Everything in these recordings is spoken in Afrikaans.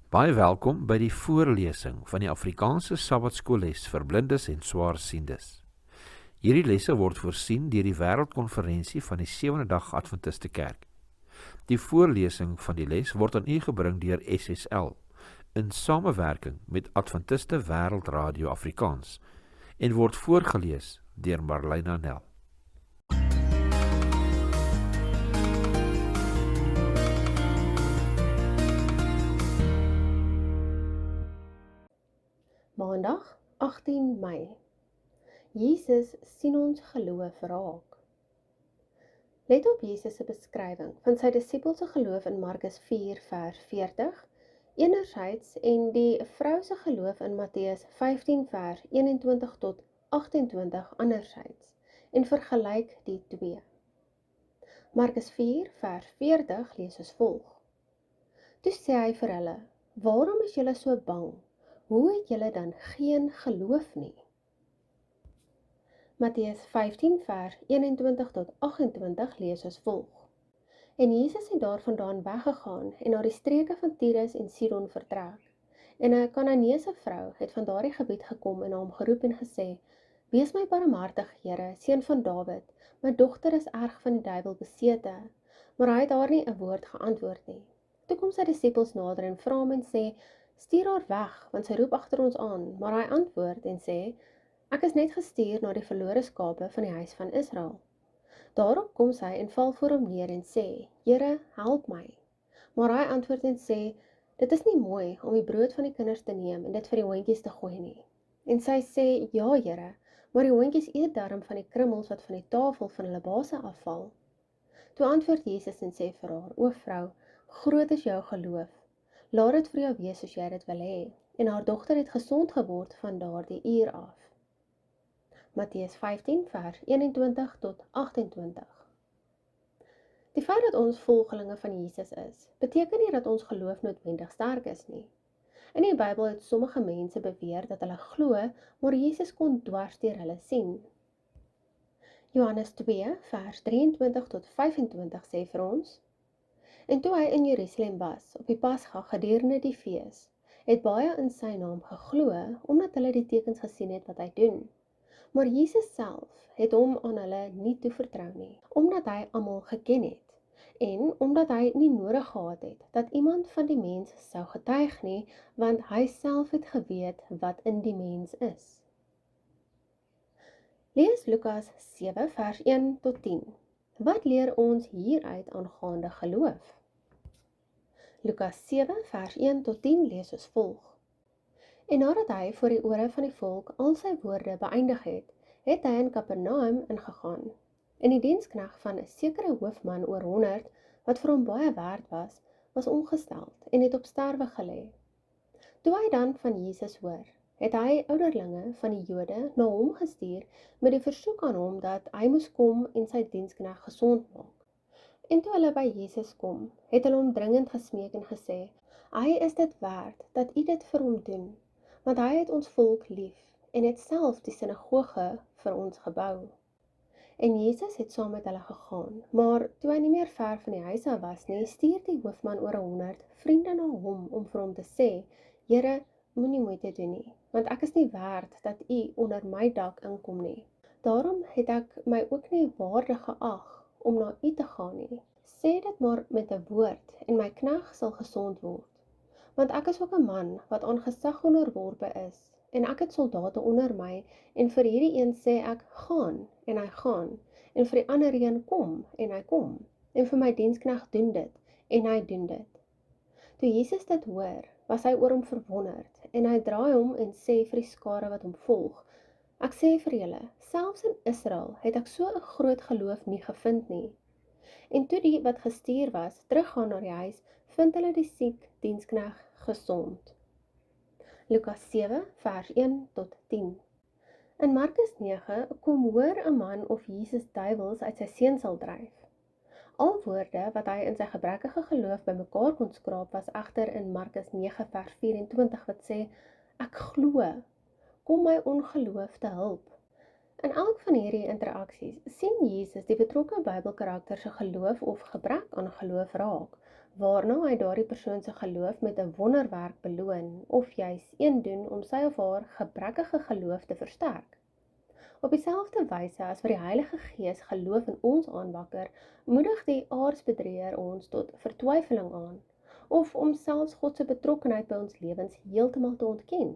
Baie welkom by die voorlesing van die Afrikaanse Sabbatskoolles vir blindes en swaarsiendes. Hierdie lesse word voorsien deur die Wêreldkonferensie van die Sewende Dag Adventiste Kerk. Die voorlesing van die les word aan u gebring deur SSL in samewerking met Adventiste Wêreldradio Afrikaans en word voorgeles deur Marlena Nel. Maandag 18 Mei. Jesus sien ons geloof raak. Let op Jesus se beskrywing van sy disippels se geloof in Markus 4 vers 40 enerzijds en die vrou se geloof in Matteus 15 vers 21 tot 28 anderzijds en vergelyk die twee. Markus 4 vers 40 lees as volg. Toe sê hy vir hulle, waarom is julle so bang? Hoe het julle dan geen geloof nie? Matteus 15 vers 21 tot 28 lees as volg. En Jesus het daarvandaan weggegaan en na die streke van Tyrus en Sidon vertrek. En 'n Kananeese vrou het van daardie gebied gekom en hom geroep en gesê, wees my barmhartig, Here, seun van Dawid, my dogter is erg van die duiwel besete. Maar hy het haar nie 'n woord geantwoord nie. Toe kom sy disippels nader en vra hom en sê, stuur haar weg, want sy roep agter ons aan, maar hy antwoord en sê, ek is net gestuur na die verlore skape van die huis van Israel. Daarop kom sy en val voor hom neer en sê, Here, help my. Maar hy antwoord en sê, dit is nie mooi om die brood van die kinders te neem en dit vir die hondjies te gooi nie. En sy sê, ja Here, maar die hondjies eet darm van die krummels wat van die tafel van hulle baase afval. Toe antwoord Jesus en sê vir haar, o vrou, groot is jou geloof. Laat dit vir jou wees soos jy dit wil hê, en haar dogter het gesond geword van daardie uur af. Matteus 15 vers 21 tot 28. Die feit dat ons volgelinge van Jesus is, beteken nie dat ons geloof noodwendig sterk is nie. In die Bybel het sommige mense beweer dat hulle glo, maar Jesus kon dwars deur hulle sien. Johannes 2 vers 23 tot 25 sê vir ons, en toe hy in Jerusalem was, op die Pasga gedurende die fees, het baie in sy naam geglo, omdat hulle die tekens gesien het wat hy doen. Maar Jesus self het hom aan hulle nie toevertrou nie, omdat hy almal geken het, en omdat hy nie nodig gehad het, dat iemand van die mens sou getuig nie, want hy self het geweet wat in die mens is. Lees Lukas 7 vers 1 tot 10. Wat leer ons hieruit aangaande geloof? Lukas 7 vers 1 tot 10 lees as volg. En nadat hy voor die ore van die volk al sy woorde beëindig het, het hy in Kapernaum ingegaan. En die diensknegt van 'n sekere hoofman oor 100, wat vir hom baie werd was ongesteld en het op sterwe gelê. Toe hy dan van Jesus hoor, het hy ouderlinge van die Jode na hom gestuur met die versoek aan hom dat hy moes kom en sy diensknegt gesond maak. En toe hulle by Jesus kom, het hulle hom dringend gesmeek en gesê, hy is dit werd dat u dit vir hom doen, want hy het ons volk lief en het self die sinagoge vir ons gebou. En Jesus het saam met hulle gegaan, maar toe hy nie meer ver van die huis af was nie, stuur die hoofman oor 100 vriende na hom om vir hom te sê, Here, moenie moeite doen nie, want ek is nie werd dat u onder my dak inkom nie. Daarom het ek my ook nie waardig geag om na u te gaan nie. Sê dit maar met 'n woord en my knegt sal gesond word. Want ek is ook 'n man wat aan gesag onderworpe is, en ek het soldate onder my, en vir hierdie een sê ek, gaan, en hy gaan, en vir die ander een kom, en hy kom, en vir my diensknegt doen dit, en hy doen dit. Toe Jesus dit hoor, was hy oor hom verwonderd, en hy draai hom en sê vir die skare wat hom volg, ek sê vir julle, selfs in Israel het ek so 'n groot geloof nie gevind nie. En toe die wat gestuur was, teruggaan na die huis, vind hulle die siek diensknegt gesond. Lukas 7 vers 1 tot 10. In Markus 9 kom hoor 'n man of Jesus duiwels uit sy seun sal dryf. Al woorde wat hy in sy gebrekkige geloof bymekaar kon skraap was egter in Markus 9 vers 24 wat sê, ek glo, kom my ongeloof te hulp. In elk van hierdie interaksies sien Jesus die betrokke Bybelkarakter se geloof of gebrek aan geloof raak, waarna hy daardie persoon se geloof met 'n wonderwerk beloon of juis een doen om sy of haar gebrekkige geloof te versterk. Op dieselfde wyse as wat die Heilige Gees geloof in ons aanwakker, moedig die aardsbedrieër ons tot vertwyfeling aan, of om selfs God se betrokkenheid by ons lewens heeltemal te ontken.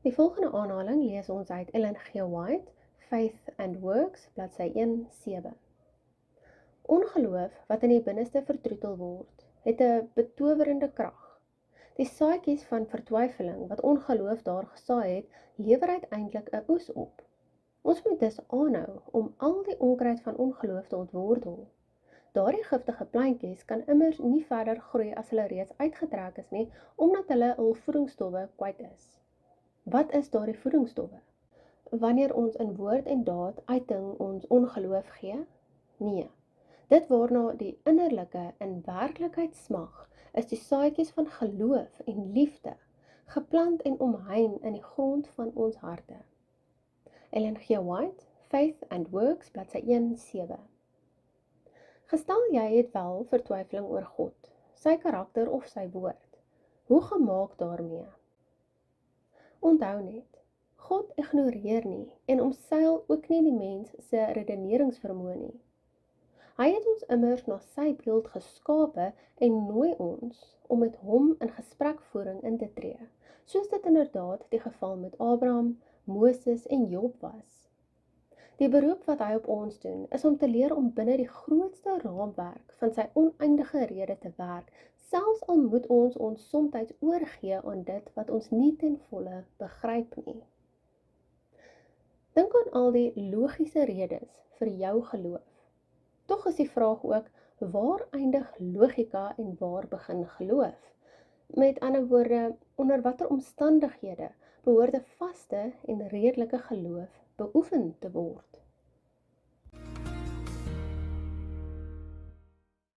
Die volgende aanhaling lees ons uit Ellen G. White, Faith and Works, bladsy 1:7. Ongeloof wat in die binneste vertroetel word, het 'n betowerende krag. Die saadjies van vertwyfeling wat ongeloof daar gesaai het, lewer uiteindelik 'n oes op. Ons moet dus aanhou om al die onkruid van ongeloof te ontwortel. Daardie giftige plantjies kan immers nie verder groei as hulle reeds uitgetrek is nie, omdat hulle hul voedingsstowwe kwyt is. Wat is daardie voedingsstowwe? Wanneer ons in woord en daad uiting ons ongeloof gee? Nee. Dit waarna die innerlike in werklikheid smag, is die saadjies van geloof en liefde, geplant en omhein in die grond van ons harte. Ellen G. White, Faith and Works, bladsy 1:7. Gestel jy het wel vertwyfeling oor God, sy karakter of sy woord. Hoe gemaak daarmee? Onthou net, God ignoreer nie en omseil ook nie die mens se redeneringsvermoë nie. Hy het ons immers na sy beeld geskape en nooi ons om met hom in gesprekvoering in te tree, soos dit inderdaad die geval met Abraham, Moses en Job was. Die beroep wat hy op ons doen, is om te leer om binne die grootste raamwerk van sy oneindige rede te werk, selfs al moet ons ons somtyds oorgee aan dit wat ons nie ten volle begryp nie. Dink aan al die logiese redes vir jou geloof. Tog is die vraag ook, waar eindig logika en waar begin geloof? Met ander woorde, onder watter omstandighede behoort 'n vaste en redelike geloof beoefen te word?